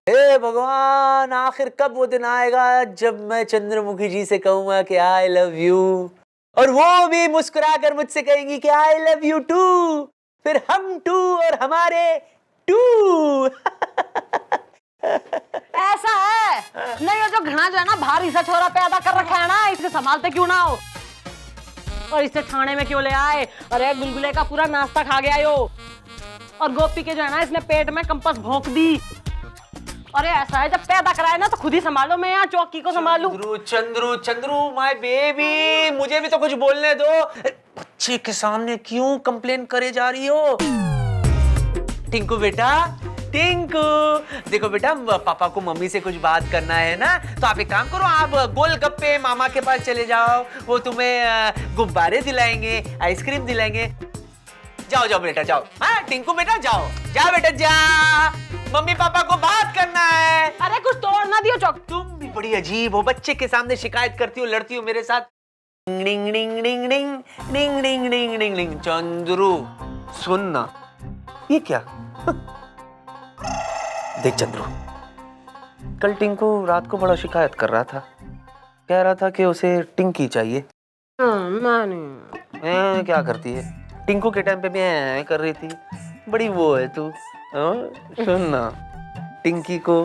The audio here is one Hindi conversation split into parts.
हे भगवान, आखिर कब वो दिन आएगा जब मैं चंद्रमुखी जी से कहूंगा कि आई लव यू, और वो भी मुस्कुरा कर मुझसे कहेंगी कि आई लव यू टू, फिर हम टू और हमारे टू। ऐसा है नहीं, ये जो घना जो है ना भारी सा छोरा पैदा कर रखा है ना, इसे संभालते क्यों ना हो, और इसे थाने में क्यों ले आए? अरे गुलगुले का पूरा नाश्ता खा गया यो, और गोपी के जो है ना इसने पेट में कंपास भोंक दी। अरे ऐसा है जब पैदा कराए ना तो खुद ही संभालो, मैं यहाँ चौकी को संभालू। चंद्रू चंद्रू माय बेबी, मुझे भी तो कुछ बोलने दो। बच्चे के सामने क्यों कंप्लेन करे जा रही हो? टिंकू बेटा, टिंकू देखो बेटा, पापा को मम्मी से कुछ बात करना है ना, तो आप एक काम करो, आप गोलगप्पे मामा के पास चले जाओ, वो तुम्हें गुब्बारे दिलाएंगे, आइसक्रीम दिलाएंगे। जाओ जाओ बेटा जाओ। हाँ टिंकू बेटा जाओ, जा बेटा जा, मम्मी पापा को बात करना है। अरे कुछ तोड़ ना दियो चौक। तुम भी बड़ी अजीब हो, बच्चे के सामने शिकायत करती हो, लड़ती हो मेरे साथ। डिंग डिंग डिंग डिंग डिंग डिंग डिंग डिंग डिंग। चंद्रू सुनना, ये क्या? देख चंद्रू, कल टिंकू रात को बड़ा शिकायत कर रहा था, कह रहा था कि उसे टिंकी चाहिए। क्या करती है? टिंकू के टाइम पे भी कर रही थी, बड़ी वो है तू। सुनना, टिंकी को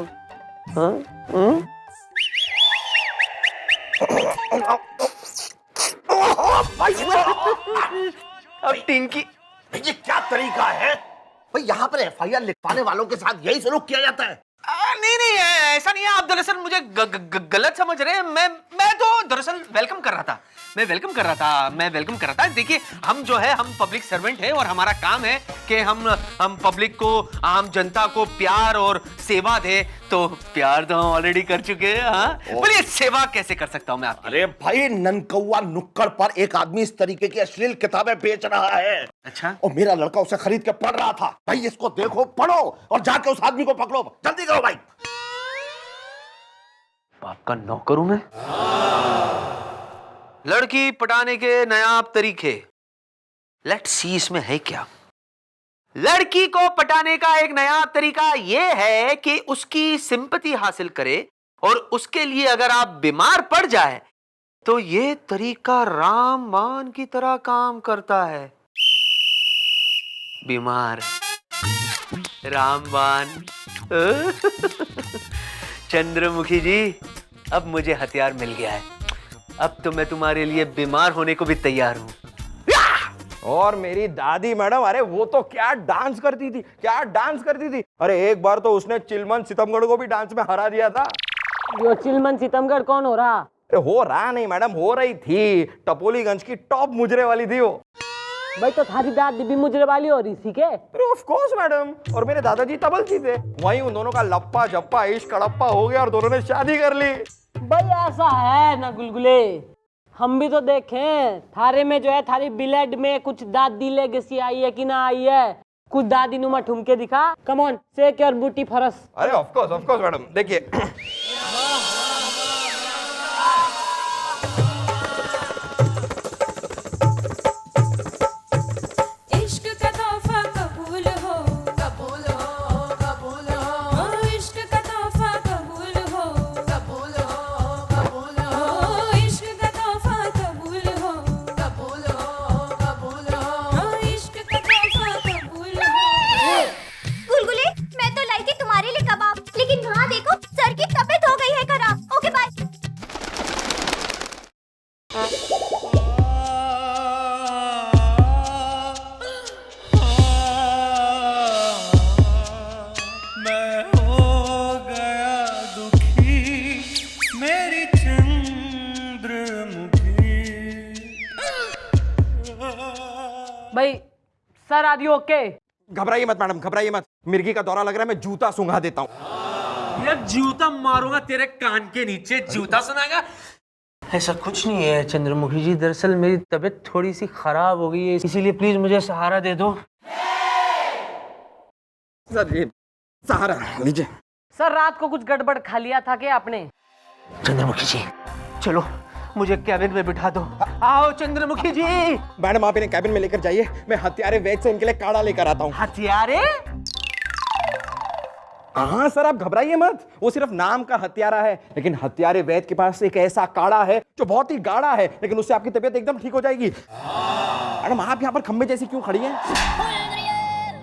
अब टिंकी, ये क्या तरीका है भाई? यहाँ पर एफआईआर लिखवाने वालों के साथ यही सलूक किया जाता है? नहीं नहीं ऐसा नहीं है, आप दरअसल मुझे गलत समझ रहे हैं। मैं तो दरअसल वेलकम कर रहा था, मैं वेलकम कर रहा था। देखिए हम जो है, हम पब्लिक सर्वेंट हैं और हमारा काम है कि हम पब्लिक को, आम जनता को प्यार और सेवा दे। तो प्यार तो हम ऑलरेडी कर चुके हैं। हाँ बोलिए, सेवा कैसे कर सकता हूँ मैं आपकी? अरे भाई, ननकौवा नुक्कड़ पर एक आदमी इस तरीके की अश्लील किताबें बेच रहा है। अच्छा, और मेरा लड़का उसे खरीद के पढ़ रहा था। भाई इसको देखो, पढ़ो और जाके उस आदमी को पकड़ो, जल्दी करो भाई। आपका नौकर हूं मैं? लड़की पटाने के नायाब तरीके, लेट्स सी इसमें है क्या। लड़की को पटाने का एक नायाब तरीका यह है कि उसकी सिंपैथी हासिल करे, और उसके लिए अगर आप बीमार पड़ जाए तो यह तरीका रामबाण की तरह काम करता है। बीमार रामबाण। चंद्रमुखी जी, अब मुझे हथियार मिल गया है, अब तो मैं तुम्हारे लिए बीमार होने को भी तैयार हूं। और मेरी दादी मैडम, अरे वो तो क्या डांस करती थी, क्या डांस करती थी। अरे एक बार तो उसने चिलमन सितमगढ़ को भी डांस में हरा दिया था। जो चिलमन सितमगढ़ कौन हो रहा? हो रहा नहीं मैडम, हो रही थी। टपोलीगंज की टॉप मुजरे वाली थी वो। भाई तो थारी दादी भी मुजरे वाली हो रही थी के? अरे ऑफ कोर्स मैडम, और मेरे दादाजी तबलची थे। वहीं उन दोनों का लप्पा झप्पा इश्क कड़प्पा हो गया और दोनों ने शादी कर ली। भाई ऐसा है ना गुलगुले, हम भी तो देखें थारे में जो है, थारी ब्लड में कुछ दादी लेगेसी आई है कि ना आई है। कुछ दादी नुमा ठुमके दिखा, कम ऑन शेक योर बूटी फरस। अरे ऑफ कोर्स मैडम, देखिए। भाई सर आदि ओके? घबराइए मत मैडम, घबराइए मत। मिर्गी का दौरा लग रहा है, मैं जूता सूंघा देता हूँ। यार जूता मारूंगा तेरे कान के नीचे, जूता सुनाएगा। ऐसा कुछ नहीं है चंद्रमुखी जी, दरअसल मेरी तबीयत थोड़ी सी खराब हो गई है, इसीलिए प्लीज मुझे सहारा दे दो। सर ये सहारा लीजिए। सर रात को कुछ गड़बड़ खा लिया था क्या आपने? चंद्रमुखी जी चलो, मुझे कैबिन में बिठा दो। आओ चंद्रमुखी जी। मैडम आप इन्हें कैबिन में लेकर जाइए, मैं हथियारे वैद से इनके लिए काढ़ा लेकर आता हूँ। हथियारे? हाँ सर, आप घबराइए मत, वो सिर्फ नाम का हत्यारा है, लेकिन हत्यारे वैद्य के पास एक ऐसा काढ़ा है जो बहुत ही गाढ़ा है, लेकिन उससे आपकी तबीयत एकदम ठीक हो जाएगी। मैडम, आप यहाँ पर खंबे जैसी क्यों खड़ी हैं?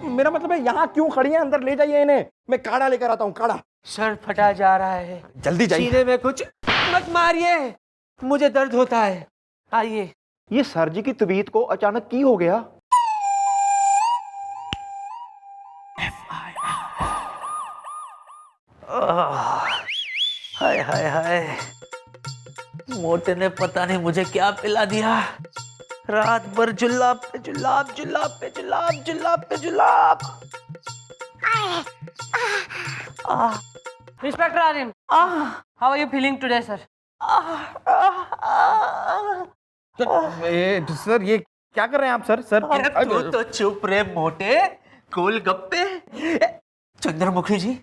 मेरा मतलब है यहाँ क्यों खड़ी हैं? अंदर ले जाइए इन्हें, मैं काढ़ा लेकर आता हूँ, काढ़ा। सर फटा जा रहा है, जल्दी जाइए। सीने में कुछ मत मारिए, मुझे दर्द होता है। आइए। ये सर जी की तबीयत को अचानक की हो गया? हाय हाय हाय, मोटे ने पता नहीं मुझे क्या पिला दिया। रात भर जुलाब पे जुलाब, जुलाब पे जुलाब, जुलाब पे जुलाब। Inspector Aryan, how are you feeling today sir? Sir ये क्या कर रहे हैं आप? सर सर अरे तू तो चुप रे मोटे, गोलगप्पे। चंद्रमुखी जी,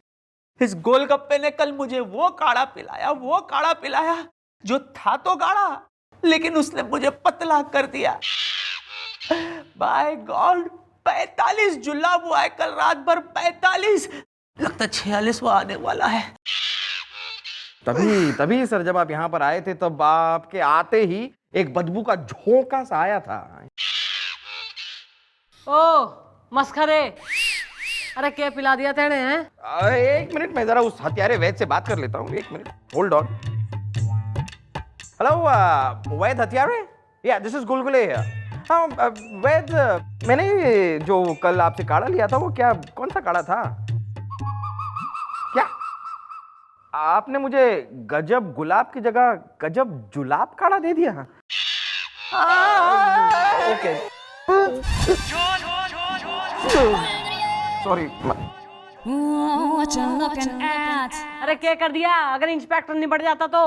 इस गोलगप्पे ने कल मुझे वो काढ़ा पिलाया जो था तो गाढ़ा, लेकिन उसने मुझे पतला कर दिया। बाय गॉड, 45 जुलाब हुआ है कल रात भर, 45। लगता 46वां आने वाला है। तभी सर, जब आप यहाँ पर आए थे तब आपके आते ही एक बदबू का झोंका सा आया था। ओ मस्खरे, अरे क्या पिला दिया तेने हैं? एक मिनट, मैं जरा उस हत्यारे वैद्य से बात कर लेता हूँ। एक मिनट, होल्ड ऑन। हेलो वैद्य हत्यारे, या दिस इज गुलगुले हियर। हाँ वैद्य, मैंने जो कल आपसे काढ़ा लिया था वो क्या, कौन सा काढ़ा था? क्या आपने मुझे गजब गुलाब की जगह गजब जुलाब काढ़ा दे दिया? Okay, sorry. What you looking at? अरे क्या कर दिया? अगर इंस्पेक्टर नहीं बढ़ जाता तो?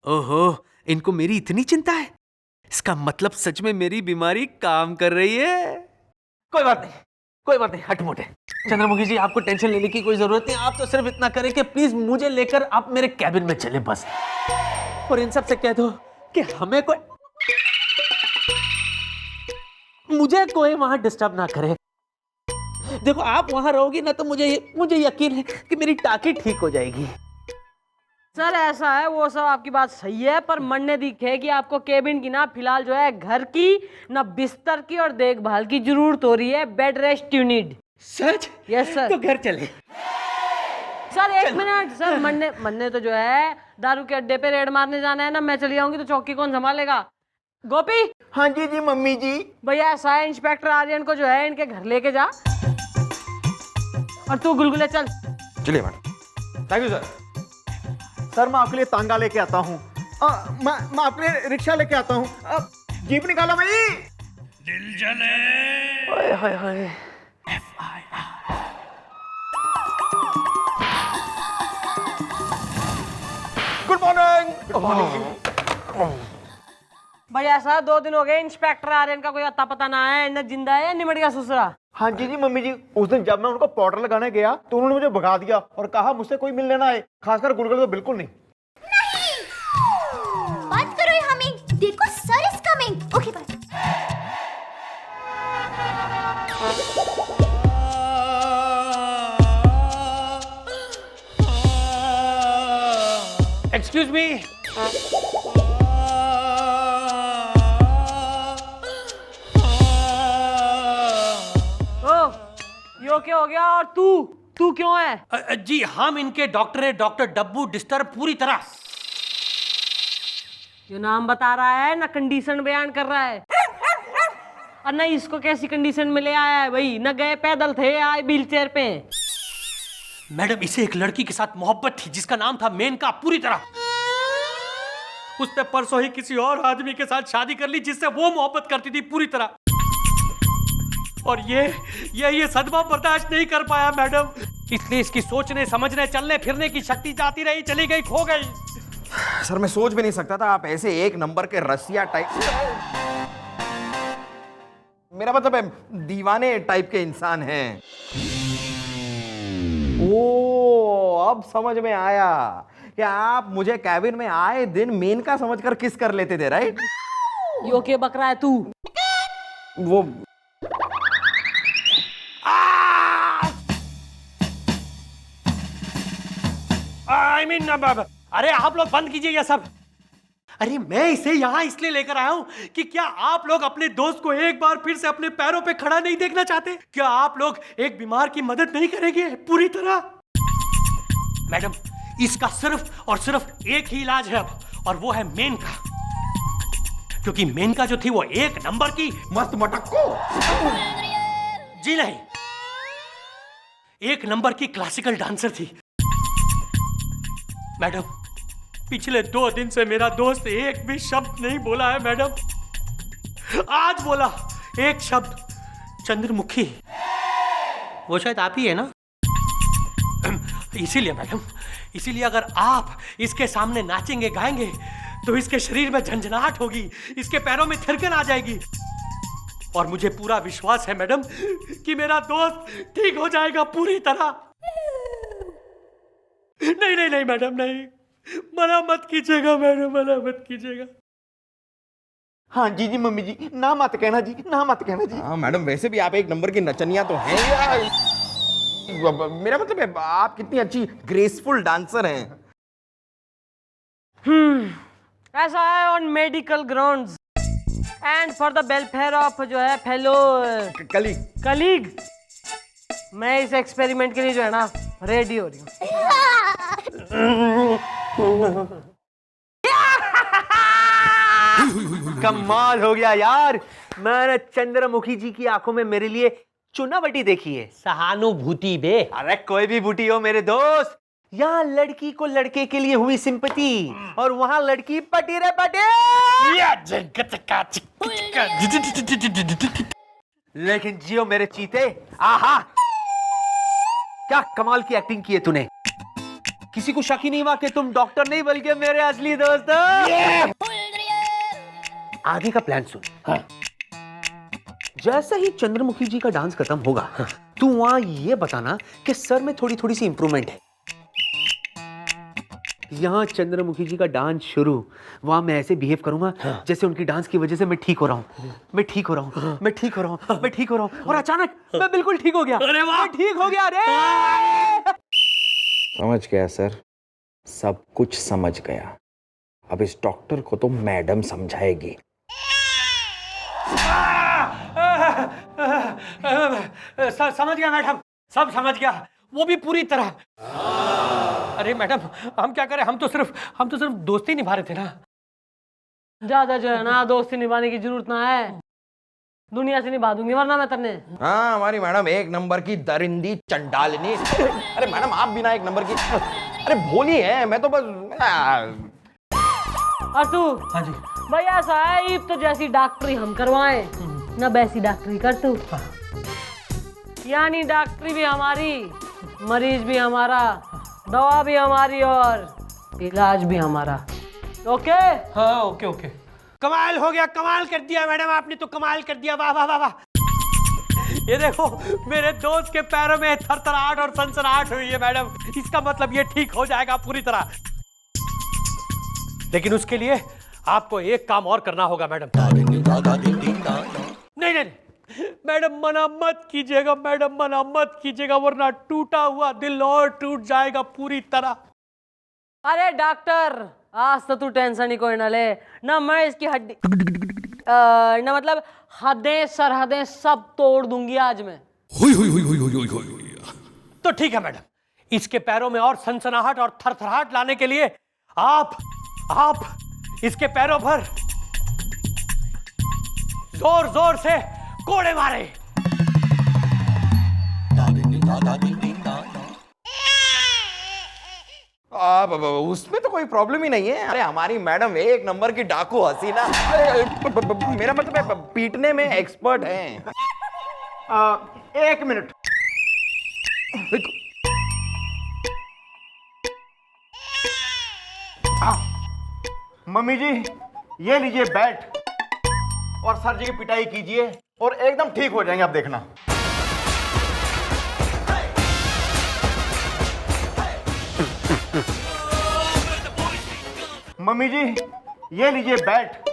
ओहो, इनको मेरी इतनी चिंता है? इसका मतलब सच में मेरी बीमारी काम कर रही है। कोई बात नहीं, हट मोटे। चंद्रमुखी जी, आपको टेंशन लेने की कोई जरूरत नहीं। आप तो सिर्फ इतना करें कि प्लीज मुझे लेकर आप मेरे कैबिन में चले बस, और इन सब से कह दो कि मुझे कोई वहां डिस्टर्ब ना करे। देखो, आप वहां रहोगी ना तो मुझे यकीन है कि मेरी टाँकें ठीक हो जाएगी। सर ऐसा है, वो सब आपकी बात सही है, पर मरने दिखेगी आपको केबिन की ना, फिलहाल जो है घर की ना बिस्तर की और देखभाल की जरूरत हो रही है। Bed rest you need. Such? Yes sir. तो घर चले। सर एक मिनट सर, मरने तो जो है दारू के अड्डे पे रेड मारने जाना है ना, मैं चली जाऊंगी तो चौकी कौन संभालेगा? गोपी। हाँ जी मम्मी जी। भैया ऐसा है, इंस्पेक्टर आर्यन को जो है इनके घर लेके जा, और तू गुलगुले चल। चलिए madam, thank you sir. Sir मैं आपके लिए तांगा लेके आता हूँ, मैं आपके लिए रिक्शा लेके आता हूँ। जीप निकालो भाई। दिल जले। हाय हाय हाय। Good morning. भैया ऐसा 2 दिन हो गए, इंस्पेक्टर आर्यन का कोई अता पता ना है, न जिंदा है निमट गया ससुरा। हाँ जी मम्मी जी, उस दिन जब मैं उनको पाउडर लगाने गया तो उन्होंने मुझे भगा दिया और कहा मुझसे कोई मिलने ना आए, खासकर गुलगुले तो बिल्कुल नहीं। बात करो हमें, देखो sir is coming. Okay bye. Excuse me. Yo क्या हो गया? और तू क्यों है? जी हम इनके डॉक्टर है, डॉक्टर डब्बू डिस्टर्ब पूरी तरह। जो नाम बता रहा है ना, कंडीशन बयान कर रहा है, और न इसको कैसी कंडीशन में ले आया है भाई, न गए पैदल थे, आए व्हील चेयर पे। मैडम, इसे एक लड़की के साथ मोहब्बत थी जिसका नाम था मेनका पूरी तरह। उसने परसों ही किसी और आदमी के साथ शादी कर ली जिससे वो मोहब्बत करती थी पूरी तरह, और ये सदमा बर्दाश्त नहीं कर पाया मैडम, इसलिए इसकी सोचने समझने चलने फिरने की शक्ति जाती रही, चली गई, खो गई। सर मैं सोच भी नहीं सकता था आप ऐसे एक नंबर के रसिया टाइप, मेरा मतलब है दीवाने टाइप के इंसान हैं। ओ अब समझ में आया कि आप मुझे कैबिन में आए दिन मेनका समझकर किस कर लेते थे, राइट? यो के बकरा है तू? वो आई मीन अरे आप लोग बंद कीजिए ये सब। अरे मैं इसे यहाँ इसलिए लेकर आया हूँ कि क्या आप लोग अपने दोस्त को एक बार फिर से अपने पैरों पे खड़ा नहीं देखना चाहते? क्या आप लोग एक बीमार की मदद नहीं करेंगे पूरी तरह? मैडम, इसका सिर्फ और सिर्फ एक ही इलाज है अब, और वो है मेनका। क्योंकि मेनका जो थी वो एक नंबर की मस्त मटक्को। जी नहीं, एक नंबर की क्लासिकल डांसर थी। मैडम, पिछले 2 दिन से मेरा दोस्त एक भी शब्द नहीं बोला है मैडम। आज बोला एक शब्द, चंद्रमुखी। वो शायद आप ही है ना? इसीलिए मैडम, इसीलिए अगर आप इसके सामने नाचेंगे गाएंगे तो इसके शरीर में झंझनाहट होगी, इसके पैरों में थिरकन आ जाएगी, और मुझे पूरा विश्वास है मैडम कि मेरा दोस्त ठीक हो जाएगा पूरी तरह। नहीं नहीं नहीं मैडम, नहीं, मना मत कीजिएगा मैडम, मना मत कीजिएगा। हाँ जी जी मम्मी जी, ना मत कहना जी, ना मत कहना जी। हाँ मैडम, वैसे भी आप एक नंबर की नचनिया तो हैं यार। मेरा मतलब है आप कितनी अच्छी ग्रेसफुल डांसर हैं। ऐसा है on medical grounds and for the welfare of जो है फेलो कलीग, मैं इस एक्सपेरिमेंट के लिए जो है ना रेडी हो रही हूँ। कमाल हो गया यार। मैंने चंद्रमुखी जी की आंखों में मेरे लिए चुनावटी देखी है। सहानुभूति बे। अरे कोई भी बूटी हो मेरे दोस्त, यहाँ लड़की को लड़के के लिए हुई सिंपैथी और वहां लड़की पटी रे पटी। लेकिन जियो मेरे चीते, आहा क्या कमाल की एक्टिंग की है तूने। किसी को शक ही नहीं हुआ कि तुम डॉक्टर नहीं बल्कि मेरे असली दोस्त हो। आगे का प्लान सुन। हाँ। जैसे ही चंद्रमुखी जी का डांस खत्म होगा, तू वहां ये बताना कि सर में थोड़ी थोड़ी सी इंप्रूवमेंट है। यहाँ चंद्रमुखी जी का डांस शुरू, वहां मैं ऐसे बिहेव करूंगा जैसे उनकी डांस की वजह से मैं ठीक हो रहा हूँ, मैं ठीक हो रहा हूँ, मैं ठीक हो रहा हूँ, मैं ठीक हो रहा हूँ, और अचानक मैं बिल्कुल ठीक हो गया। अरे वाह! मैं ठीक हो गया रे। समझ गया सर, सब कुछ समझ गया। अब इस डॉक्टर को तो मैडम समझाएगी। समझ गया मैडम, सब समझ गया, वो भी पूरी तरह। अरे मैडम, हम क्या करें, हम तो सिर्फ दोस्ती निभा रहे थे ना। ज्यादा जो है ना दोस्ती निभाने की जरूरत ना है, दुनिया से निभा दूंगी वरना मैं तरने। हाँ, हमारी मैडम एक नंबर की दरिंदी चंडालिनी। अरे मैडम, आप भी ना एक नंबर की, अरे भोली है, मैं तो बस। और तू? हाँ जी। भाई ऐसा है, तो जैसी डॉक्टरी हम करवाएं ना वैसी डॉक्टरी कर तू। यानी डॉक्टरी भी हमारी, मरीज भी हमारा, दवा भी हमारी और इलाज भी हमारा। ओके? हाँ ओके ओके। कमाल हो गया, कमाल कर दिया मैडम, आपने तो कमाल कर दिया। वाह वाह वाह वाह। ये देखो, मेरे दोस्त के पैरों में थरथराहट और सनसनाहट हुई है मैडम। इसका मतलब ये ठीक हो जाएगा पूरी तरह। लेकिन उसके लिए आपको एक काम और करना होगा मैडम। नहीं नहीं मैडम, मना मत कीजिएगा मैडम, मना मत कीजिएगा, वरना टूटा हुआ दिल और टूट जाएगा पूरी तरह। अरे डॉक्टर, आज तो तू टेंशन ही कोई ना ले ना, मैं इसकी हड्डी ना मतलब हदें सरहदें सब तोड़ दूंगी आज मैं। तो ठीक है मैडम, इसके पैरों में और सनसनाहट और थरथराहट लाने के लिए आप इसके पैरों पर जोर जोर से कोड़े मारे। उसमें तो कोई प्रॉब्लम ही नहीं है। अरे हमारी मैडम एक नंबर की डाकू हसीना। मेरा मतलब है पीटने में एक्सपर्ट हैं। 1 मिनट। मम्मी जी, ये लीजिए बैट और सर जी की पिटाई कीजिए और एकदम ठीक हो जाएंगे, आप देखना। मम्मी जी, ये लीजिए बैट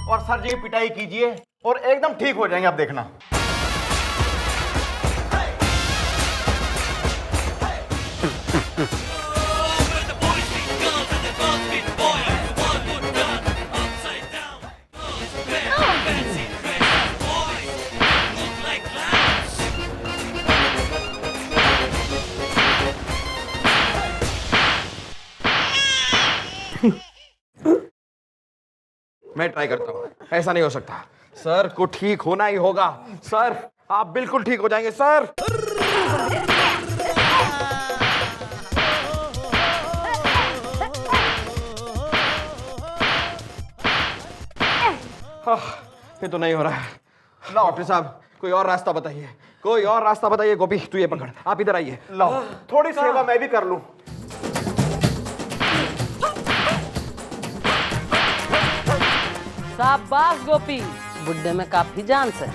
और सर जी की पिटाई कीजिए और एकदम ठीक हो जाएंगे, आप देखना। मैं ट्राई करता हूँ। ऐसा नहीं हो सकता, सर को ठीक होना ही होगा। सर आप बिल्कुल ठीक हो जाएंगे सर। ये तो नहीं हो रहा है। डॉक्टर साहब कोई और रास्ता बताइए, कोई और रास्ता बताइए। गोपी तू ये पकड़, आप इधर आइए। लाओ थोड़ी सेवा मैं भी कर लूं। शाबाश गोपी, बुड्ढे में काफी जान से।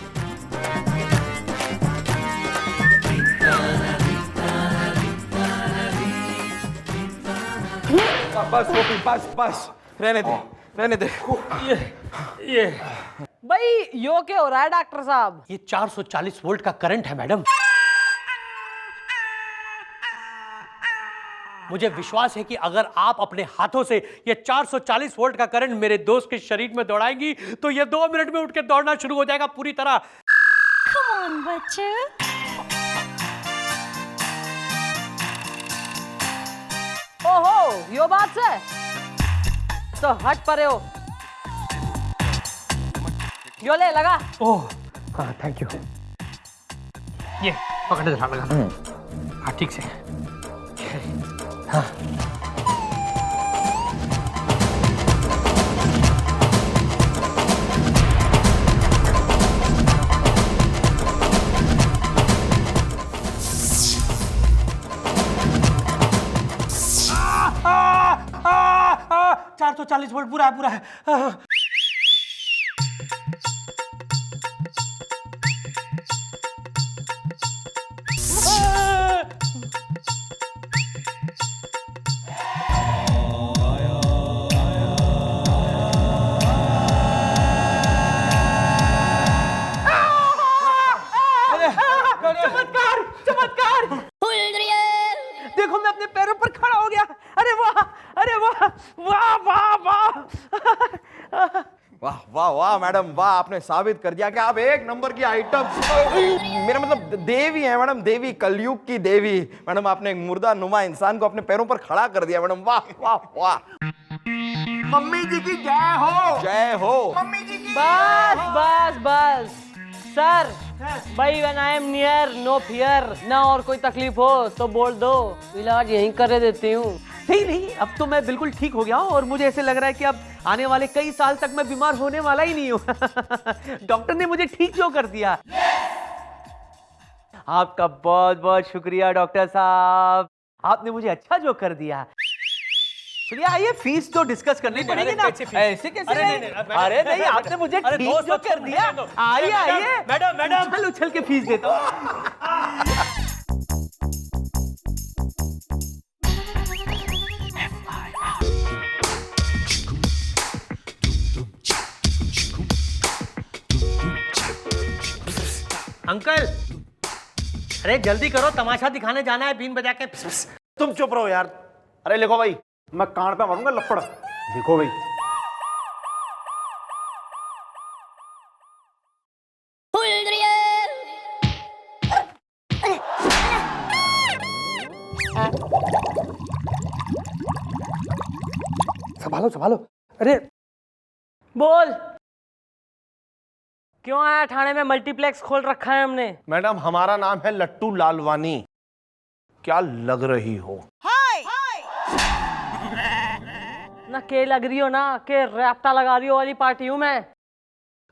बस गोपी बस बस, रहने दे रहने दे। ये भाई यो क्या हो रहा है डॉक्टर साहब? ये 440 वोल्ट का करंट है मैडम। मुझे विश्वास है कि अगर आप अपने हाथों से ये 440 वोल्ट का करंट मेरे दोस्त के शरीर में दौड़ाएंगी तो ये 2 मिनट में उठ के दौड़ना शुरू हो जाएगा पूरी तरह। Come on, बच्चे। ओहो यो बात से तो हट परे हो। यो ले लगा। ओह हाँ थैंक यू। ये पकड़ जरा लगा। हाँ ठीक से। हाँ आ, आ, आ, 440 वोल्ट पूरा है पूरा है। चमत्कार चमत्कार, देखो मैं अपने पैरों पर खड़ा हो गया। अरे वाह अरे वाह वाह वाह वाह। वाह वाह वाह मैडम वाह, आपने साबित कर दिया कि आप एक नंबर की आइटम, मेरा मतलब देवी है मैडम, देवी, कलयुग की देवी। मैडम आपने एक मुर्दा नुमा इंसान को अपने पैरों पर खड़ा कर दिया मैडम। वाह वाह वाह। मम्मी जी की जय हो। जय हो। मम्मी जी की बस बस बस सर, भाई when I am near no fear, ना और कोई तकलीफ हो तो बोल दो, इलाज यहीं कर देती हूँ। नहीं नहीं, अब तो मैं बिल्कुल ठीक हो गया हूँ और मुझे ऐसे लग रहा है कि अब आने वाले कई साल तक मैं बीमार होने वाला ही नहीं हूँ। डॉक्टर ने मुझे ठीक जो कर दिया। आपका बहुत बहुत शुक्रिया डॉक्टर साहब, आपने मुझे अच्छा जो कर दिया। चलिए आइए, फीस तो डिस्कस करनी पड़ेगी ना। ऐसे कैसे? अरे नहीं, आपने मुझे ठीक जो कर दिया। आइए आइए मैडम मैडम उछल उछल के फीस देता हूँ। अंकल अरे जल्दी करो, तमाशा दिखाने जाना है बीन बजा के। तुम चुप रहो यार। अरे लिखो भाई, मैं कान पे मारूंगा लपड़। लिखो भाई। संभालो संभालो। अरे बोल, क्यों आया ठाणे में? मल्टीप्लेक्स खोल रखा है हमने। मैडम हमारा नाम है लट्टू लालवानी। क्या लग रही हो? ना के लग रही हो ना के रैप्टा लगा रही हो वाली पार्टी हूं मैं।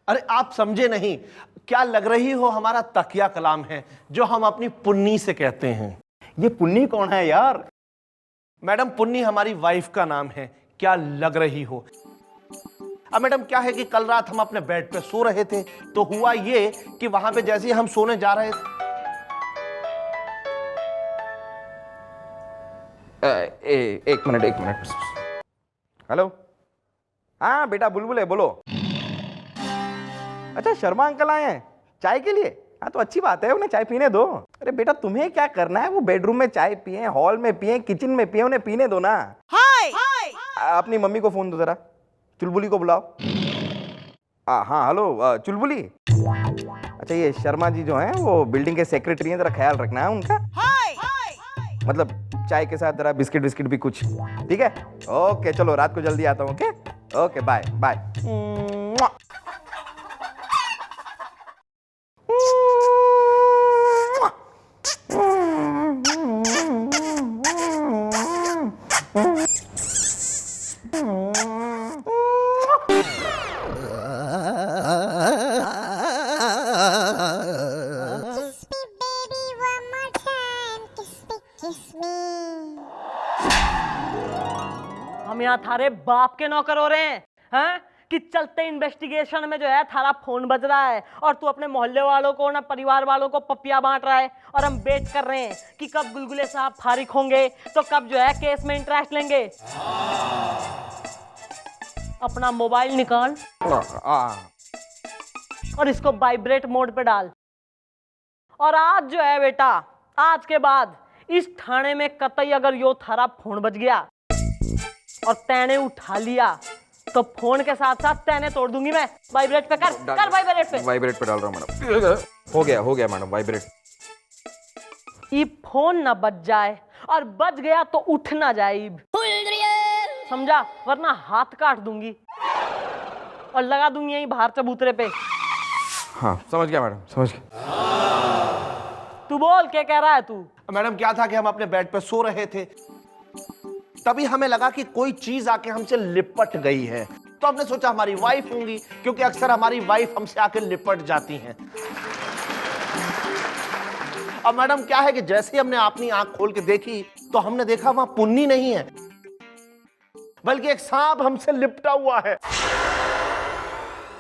अरे आप समझे नहीं, क्या लग रही हो हमारा तकिया कलाम है जो हम अपनी पुन्नी से कहते हैं। ये पुन्नी कौन है यार? मैडम पुन्नी हमारी वाइफ का नाम है। क्या लग रही हो? अब मैडम क्या है कि कल रात हम अपने बेड पे सो रहे थे तो हुआ ये कि वहां पे जैसे ही हम सोने जा रहे थे। एक मिनट। हेलो, हाँ बेटा बुलबुल है, बोलो। अच्छा शर्मा अंकल आए हैं चाय के लिए? हाँ तो अच्छी बात है, उन्हें चाय पीने दो। अरे बेटा तुम्हें क्या करना है, वो बेडरूम में चाय पिए, हॉल में पिए, किचन में पिए, उन्हें पीने दो ना। हाय अपनी मम्मी को फोन दो जरा, चुलबुली को बुलाओ। हाँ हेलो चुलबुली। अच्छा ये शर्मा जी जो हैं वो बिल्डिंग के सेक्रेटरी हैं, जरा ख्याल रखना है उनका। मतलब चाय के साथ जरा बिस्किट भी कुछ, ठीक है? ओके चलो, रात को जल्दी आता हूँ। Okay okay bye bye. हम यहाँ थारे बाप के नौकर हो रहे हैं कि चलते इन्वेस्टिगेशन में जो है थारा फोन बज रहा है और तू अपने मोहल्ले वालों को ना परिवार वालों को पपिया बांट रहा है और हम वेट कर रहे हैं कि कब गुलगुले साहब फारिग होंगे तो कब जो है केस में इंटरेस्ट लेंगे। अपना मोबाइल निकाल और इसको वाइब्रेट मोड पे डाल। और आज जो है बेटा, आज के बाद इस थाने में कतई अगर यो थारा फोन बज गया और तैने उठा लिया तो फोन के साथ साथ तैने तोड़ दूंगी मैं। वाइब्रेट पे कर वाइब्रेट पे। वाइब्रेट पे डाल रहा हूँ मैडम। हो गया मैडम वाइब्रेट। ये फोन ना बज जाए और बज गया तो उठ ना जाए, समझा, वरना हाथ काट दूंगी और लगा दूंगी यहीं बाहर चबूतरे पे। हाँ समझ गया मैडम, समझ गया। तू बोल क्या कह रहा है तू? मैडम क्या था कि हम अपने बेड पे सो रहे थे, तभी हमें लगा कि कोई चीज आके हमसे लिपट गई है, तो हमने सोचा हमारी वाइफ होंगी, क्योंकि अक्सर हमारी वाइफ हमसे आके लिपट जाती हैं। अब मैडम क्या है कि जैसे ही हमने अपनी आंख खोल के देखी तो हमने देखा वहां पुन्नी नहीं है, बल्कि एक सांप हमसे लिपटा हुआ है।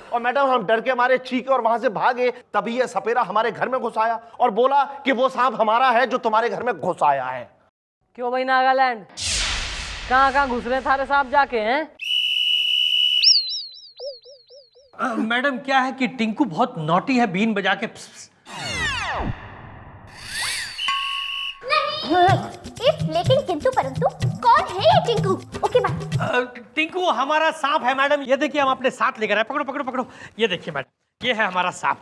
और मैडम हम डर के मारे चीखे और वहां से भागे, तभी ये सपेरा हमारे घर में घुस आया और बोला कि वो सांप हमारा है जो तुम्हारे घर में घुस आया है। क्यों भाई नागालैंड, कहाँ घुस रहे थारे साहब जाके हैं? मैडम क्या है कि टिंकू बहुत नॉटी है, बीन बजा के लेकिन किंतु परंतु कौन है ये टिंकू? Okay bye. टिंकू हमारा सांप है मैडम, ये देखिए हम अपने साथ लेकर आए। पकड़ो पकड़ो पकड़ो, ये देखिए मैडम, ये है हमारा सांप।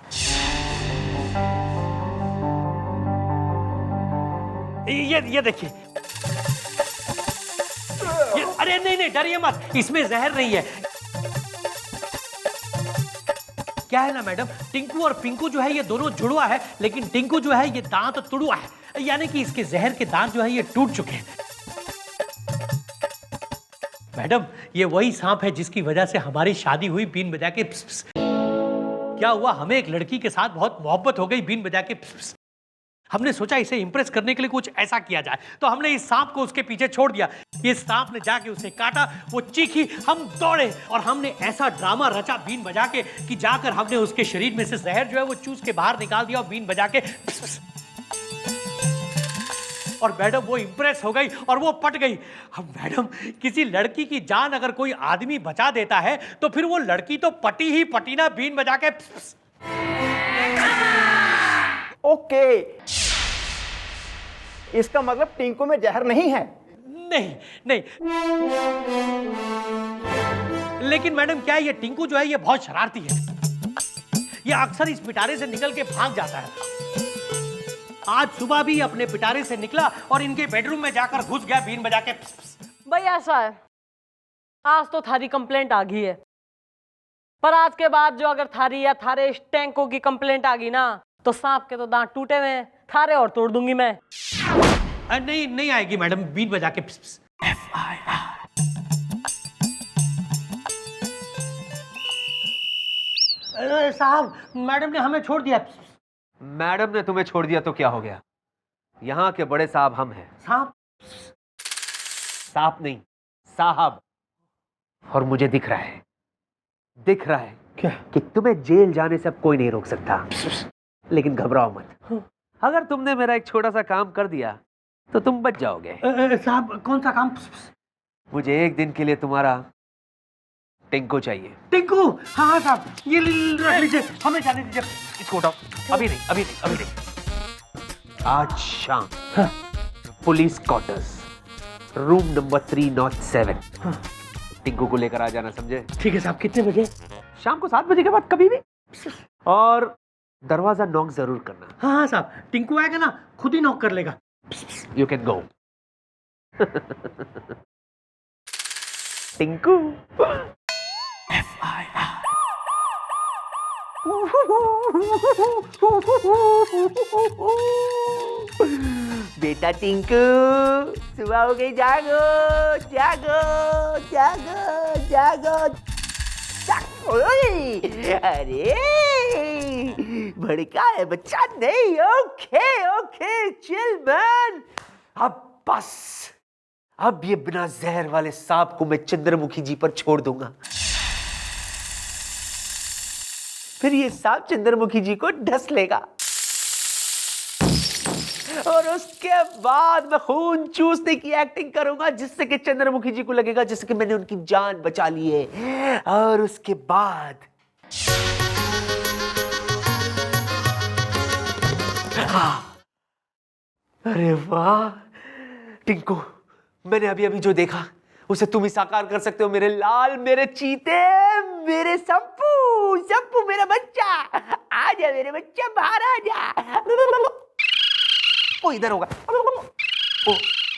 ये देखिए, अरे नहीं डरिए मत, इसमें जहर नहीं है। क्या है ना मैडम, टिंकू और पिंकू जो है ये दोनों जुड़वा है, लेकिन टिंकू जो है ये दांत तुड़वा है, यानी कि इसके जहर के दांत जो है ये टूट चुके हैं। मैडम ये वही सांप है जिसकी वजह से हमारी शादी हुई बीन बजा के। क्या हुआ, हमें एक लड़की के साथ बहुत मोहब्बत हो गई बीन बजा के। हमने सोचा इसे इंप्रेस करने के लिए कुछ ऐसा किया जाए, तो हमने इस सांप को उसके पीछे छोड़ दिया। ये सांप ने जाके उसे काटा, वो चीखी, हम दौड़े और हमने ऐसा ड्रामा रचा बीन बजा के कि जाकर हमने उसके शरीर में से जहर जो है वो चूस के बाहर निकाल दिया और बीन बजा के। और मैडम वो इंप्रेस हो गई और वो पट गई। अब मैडम किसी लड़की की जान अगर कोई आदमी बचा देता है तो फिर वो लड़की तो पटी ही पटी ना, बीन बजा के। ओके, इसका मतलब टिंकू में जहर नहीं है? नहीं, लेकिन मैडम क्या है, ये टिंकू जो है ये बहुत शरारती है, ये अक्सर इस पिटारे से निकल के भाग जाता है। आज सुबह भी अपने पिटारे से निकला और इनके बेडरूम में जाकर घुस गया बीन बजा के। भाई ऐसा है, आज तो थारी कंप्लेंट आ गई है, पर आज के बाद जो अगर थारी या थारे इस टैंको की कंप्लेंट आ गई ना, तो सांप के तो दांत टूटे हुए हैं, थारे और तोड़ दूंगी मैं। नहीं आएगी मैडम, बीन बजा के। साहब मैडम ने हमें छोड़ दिया। मैडम ने तुम्हें छोड़ दिया तो क्या हो गया? यहाँ के बड़े साहब हम हैं। साहब? साहब नहीं, साहब। और मुझे दिख रहा है क्या? कि तुम्हें जेल जाने से अब कोई नहीं रोक सकता। लेकिन घबराओ मत, अगर तुमने मेरा एक छोटा सा काम कर दिया तो तुम बच जाओगे। साहब कौन सा काम? मुझे एक दिन के लिए तुम्हारा टिंकू चाहिए। टिंकू? हाँ साहब, ये रख लीजिए, हमें जाने दीजिए। इसको उठाओ। अभी नहीं। आज शाम police quarters, room number 307। Tinku को लेकर आ जाना, समझे? ठीक है साहब। कितने बजे? शाम को 7 बजे के बाद कभी भी। और दरवाजा नॉक जरूर करना। हाँ साहब, टिंकू आएगा ना खुद ही नॉक कर लेगा। You can go. टिंकू बेटा टिंकू, सुबह हो गई, जागो जागो जागो जागो जागो। ओए, अरे भड़का है बच्चा नहीं। Okay okay chill man. अब बस, अब ये बिना जहर वाले सांप को मैं चंद्रमुखी जी पर छोड़ दूंगा, फिर ये सांप चंद्रमुखी जी को ढस लेगा और उसके बाद मैं खून चूसने की एक्टिंग करूंगा जिससे कि चंद्रमुखी जी को लगेगा जैसे कि मैंने उनकी जान बचा ली है। और उसके बाद अरे वाह टिंकू, मैंने अभी अभी जो देखा उसे तुम ही साकार कर सकते हो। मेरे लाल, मेरे चीते, मेरे संपू, संपू मेरा बच्चा, आजा मेरे बच्चा, बाहर आजा। वो इधर होगा, वो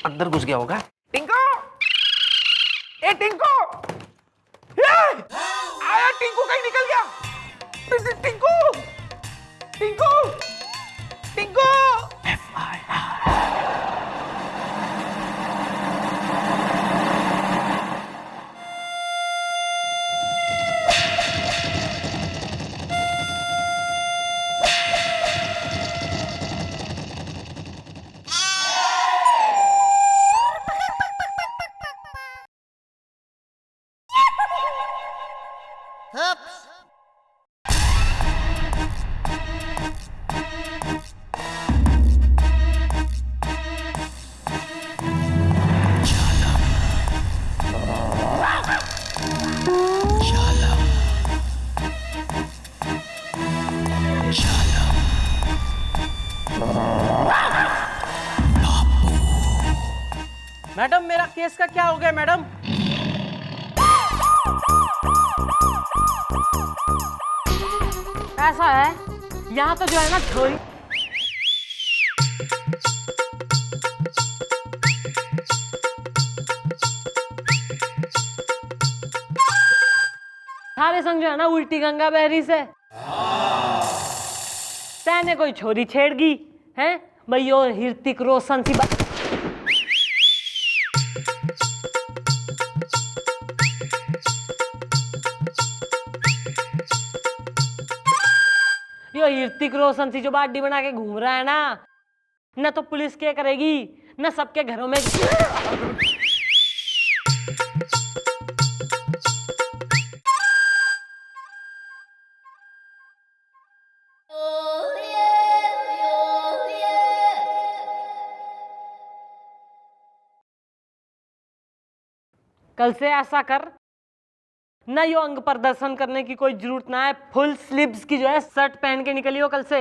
अंदर घुस गया होगा। टिंकू, ए टिंकू, आया टिंकू, कहीं निकल गया। टिंकू, टिंकू, टिंकू। मैडम, मेरा केस का क्या हो गया मैडम? ऐसा है, यहाँ तो जो है ना छोरी सारे संग जो है ना उल्टी गंगा बहरी से तैने कोई छोरी छेड़गी है भाई। और ऋतिक रोशन सी बात यो ऋतिक रोशन सी जो बाडी बना के घूम रहा है ना तो पुलिस क्या करेगी, न सबके घरों में कल से ऐसा कर ना, यो अंग प्रदर्शन करने की कोई जरूरत ना है। फुल स्लीव्स की जो है शर्ट पहन के निकलियो कल से।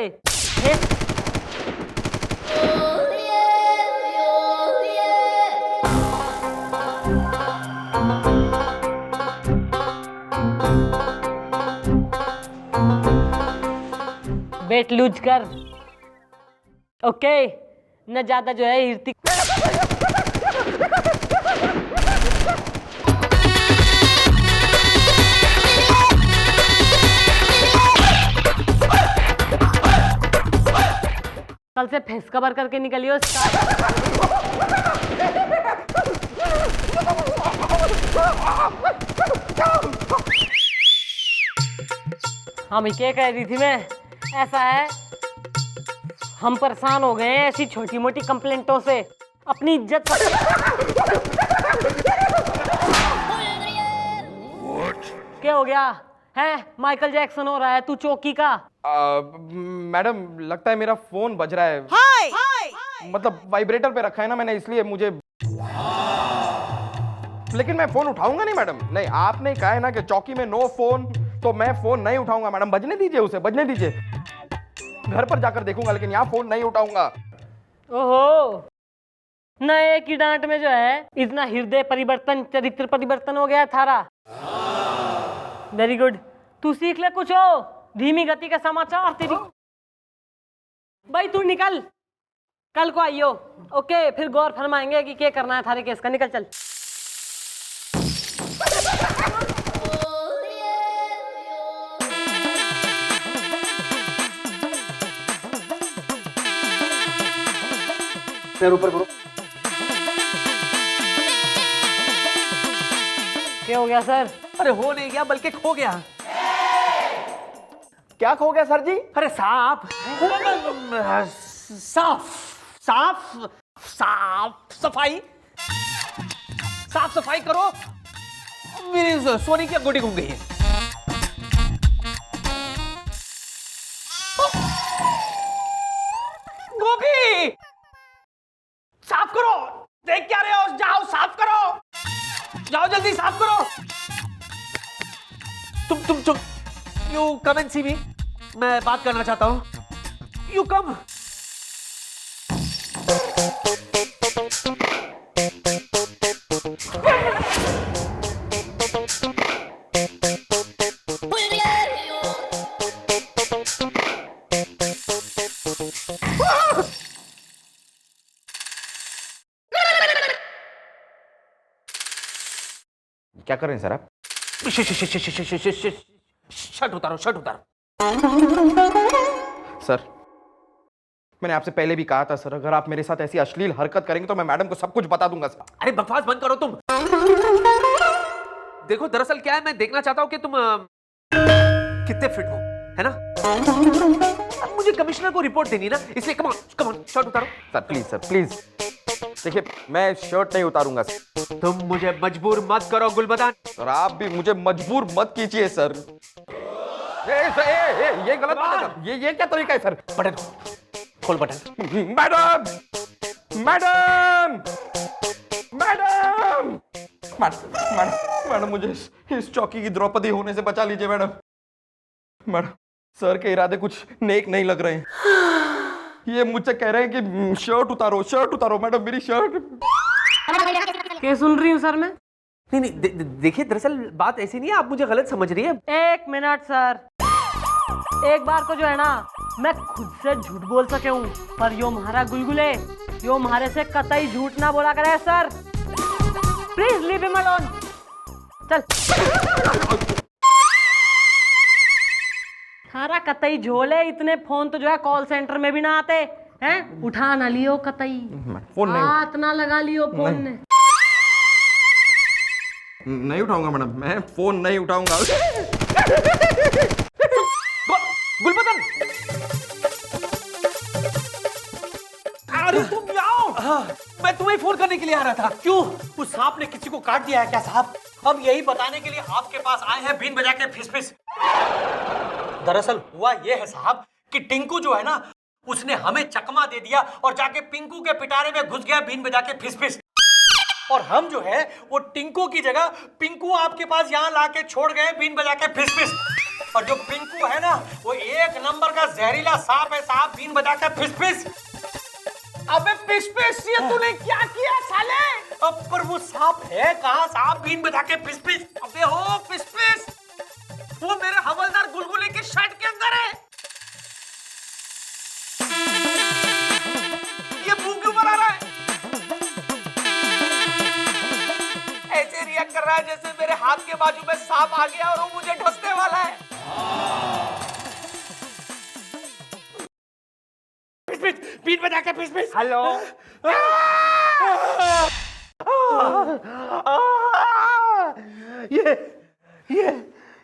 वेट लूज कर, ओके? न ज्यादा जो है ऋतिक कल से फेस कवर करके निकलियो। हम क्या कह रही थी मैं, ऐसा है हम परेशान हो गए हैं ऐसी छोटी मोटी कंप्लेंटों से। अपनी इज्जत क्या हो गया है? माइकल जैक्सन हो रहा है तू चौकी का। मैडम लगता है मेरा फोन बज रहा है। मतलब वाइब्रेटर पे रखा है ना मैंने, इसलिए मुझे। लेकिन मैं फोन उठाऊंगा नहीं मैडम। नहीं, आपने कहा है ना कि चौकी में नो फोन, तो मैं फोन नहीं उठाऊंगा मैडम। बजने दीजिए उसे, बजने दीजिए। घर पर जाकर देखूंगा, लेकिन यहाँ फोन नहीं उठाऊंगा। ओहो, नए की डांट में जो है इतना हृदय परिवर्तन, चरित्र परिवर्तन हो गया थारा। वेरी गुड, तू सीख ले कुछ हो। धीमी गति का समाचार तेरी। भाई तू निकल, कल को आइयो, ओके? फिर गौर फरमाएंगे कि क्या करना है थारे केस का। निकल चल। पैर ऊपर करो। क्या हो गया सर? अरे हो नहीं गया बल्कि खो गया। क्या खो गया सर जी? अरे सांप। साफ साफ साफ सफाई, साफ सफाई करो। मेरी सोनी की अंगूठी घूम गई है। गोभी साफ करो। देख क्या रहे हो? जाओ साफ करो, जाओ जल्दी साफ करो। तुम यू कम एंड सी मी। मैं बात करना चाहता हूं। You come. क्या कर रहे हैं सर आप? शर्ट उतारो, शर्ट उतारो। सर मैंने आपसे पहले भी कहा था सर, अगर आप मेरे साथ ऐसी अश्लील हरकत करेंगे तो मैं मैडम को सब कुछ बता दूंगा सर। अरे बकवास बंद करो तुम। देखो दरअसल क्या है, मैं देखना चाहता हूं कि तुम कितने फिट हो, है ना? अब मुझे कमिश्नर को रिपोर्ट देनी ना, इसलिए कम ऑन शर्ट उतारो। सर प्लीज देखिए, मैं शर्ट नहीं उतारूंगा सर। तुम मुझे मजबूर मत करो गुलबदन। सर आप भी मुझे मजबूर मत कीजिए सर। ये गलत बात है सर। ये क्या तरीका है सर? बटन खोल, button. Madam madam madam madam मुझे इस चौकी की द्रौपदी होने से बचा लीजिए मैडम। मैडम सर के इरादे कुछ नेक नहीं लग रहे हैं। ये मुझसे कह रहे हैं कि शर्ट उतारो मैडम, मेरी शर्ट। क्या सुन रही हूँ सर मैं? नहीं देखिए दरअसल बात ऐसी नहीं है, आप मुझे गलत समझ रही है। एक मिनट सर, एक बार को जो है ना मैं खुद से झूठ बोल सके हूँ, पर यो म्हारा गुलगुले यो म्हारे से कतई झूठ ना बोला करे sir. Please leave him alone. चल थारा कतई झोले, इतने फोन तो जो है कॉल सेंटर में भी ना आते हैं। उठा ना लियो कतई, फोन हाथ ना लगा लियो फोन ने। नहीं उठाऊंगा मैडम, मैं फोन नहीं उठाऊंगा। गुलबदन, अरे तुम आओ। मैं तुम्हें फोन करने के लिए आ रहा था। क्यों? उस सांप ने किसी को काट दिया है क्या साहब? हम यही बताने के लिए आपके पास आए हैं बीन बजा के फिस। दरअसल हुआ ये है साहब कि टिंकू जो है ना, उसने हमें चकमा दे दिया और जाके पिंकू के पिटारे में घुस गया बीन बजा के फिस। और हम जो है वो टिंकू की जगह पिंकू आपके पास यहाँ लाके छोड़ गए बीन बजा के फिस। और जो पिंकू है ना, वो एक नंबर का जहरीला सांप है साहब, बीन बजा के फिस। अबे फिस, ये तूने क्या किया साले? अब पर वो सांप है कहाँ साहब, बीन बजा के फिस? अबे हो फिस, वो मेरे हवलदार गुलगुले के शर्ट के अंदर है। ये मुंह क्यों बना रहा है? ऐसे रिएक्ट कर रहा है जैसे मेरे हाथ के बाजू में सांप आ गया और वो मुझे ढसने वाला है। बीन बजा के फिस। हेलो।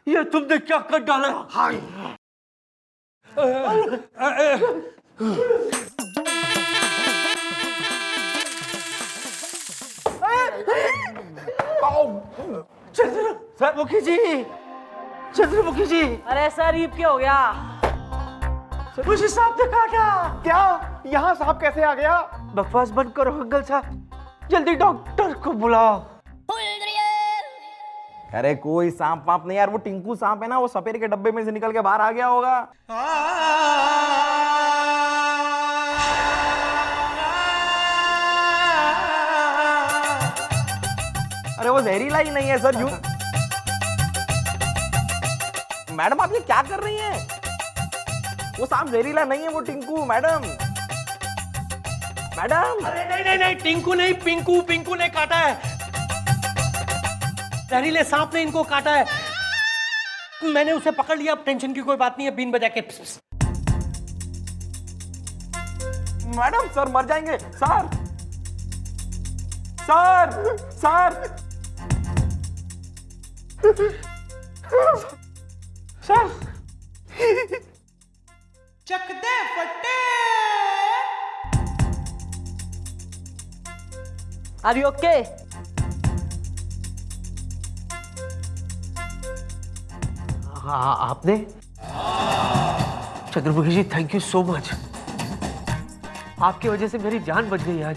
ये तुमने क्या कर डाला? हाय। चंद्रमुखी जी, अरे सर ये क्या हो गया? मुझे सांप ने काटा। क्या? यहाँ सांप कैसे आ गया? बकवास बंद करो अंकल साहब, जल्दी डॉक्टर को बुलाओ। अरे कोई सांप वाप नहीं यार, वो टिंकू सांप है ना, वो सपेरे के डब्बे में से निकल के बाहर आ गया होगा। अरे वो जहरीला ही नहीं है सर। यूं मैडम आप ये क्या कर रही हैं? वो सांप जहरीला नहीं है, वो टिंकू मैडम। अरे नहीं, टिंकू नहीं, पिंकू ने काटा है। जहरीले सांप ने इनको काटा है। मैंने उसे पकड़ लिया, अब टेंशन की कोई बात नहीं है, बीन बजा के मैडम सर मर जाएंगे सर। सर सर सर चक दे फटे। Are you okay? हाँ, आपने Chandramukhi ji, thank you so much. आपकी वजह से मेरी जान बच गई आज।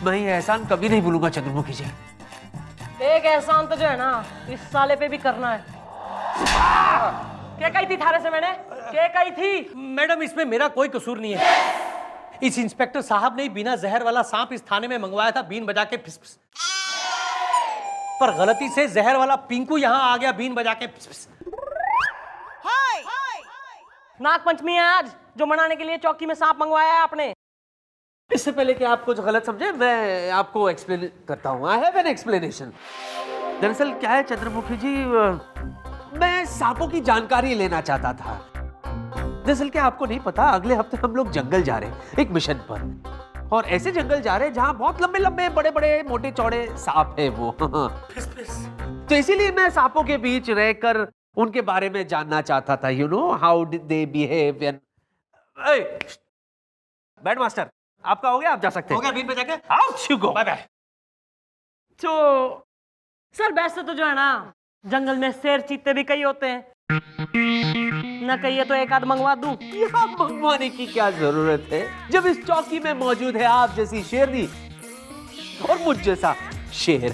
मैं ये एहसान कभी नहीं भूलूंगा चंद्रमुखी जी। एक एहसान तो जो है ना इस साले पे भी करना है। क्या कही थी थारे से मैंने? क्या कही थी? मैडम, इसमें मेरा कोई कसूर नहीं है। इस इंस्पेक्टर साहब ने बिना जहर वाला सांप इस थाने में मंगवाया था, बीन बजा के फिस फिस। पर गलती से जहर वाला पिंकू यहां आ गया बीन बजा के फिस फिस। नाग पंचमी है आज, जो मनाने के लिए चौकी में सांप मंगवाया है आपने। इससे पहले कि आप कुछ गलत समझे, मैं आपको एक्सप्लेन करता हूँ। I have an explanation. दरअसल क्या है चंद्रमुखी जी, मैं सांपों की जानकारी लेना चाहता था। दरअसल क्या आपको नहीं पता, अगले हफ्ते हम लोग जंगल जा रहे हैं एक मिशन पर, और ऐसे जंगल जा रहे हैं जहां बहुत लंबे लंबे बड़े बड़े मोटे चौड़े सांप है वो। तो इसीलिए मैं सांपों के बीच रहकर उनके बारे में जानना चाहता था। You know how did they behave. Bad master, आपका हो गया, आप जा सकते हो हैं। गया बीन बजा के? Out you go. Bye bye. तो सर वैसे तो जो है ना जंगल में शेर चीते भी कई होते हैं, न कहिए तो एक आध मंगवा दूं। यहाँ मंगवाने की क्या जरूरत है, जब इस चौकी में मौजूद है आप जैसी शेरनी और मुझ जैसा शेर।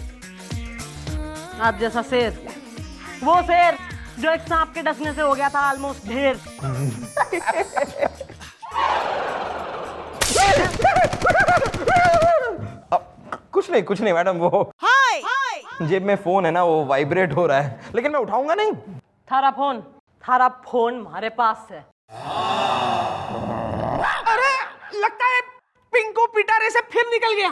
आप जैसा शेर, वो शेर जो एक सांप के डसने से हो गया था ऑलमोस्ट ढेर। कुछ नहीं मैडम, वो जेब में फोन है ना, वो वाइब्रेट हो रहा है, लेकिन मैं उठाऊंगा नहीं। थारा फोन हमारे पास है। अरे लगता है पिंकू पिटारे से फिर निकल गया।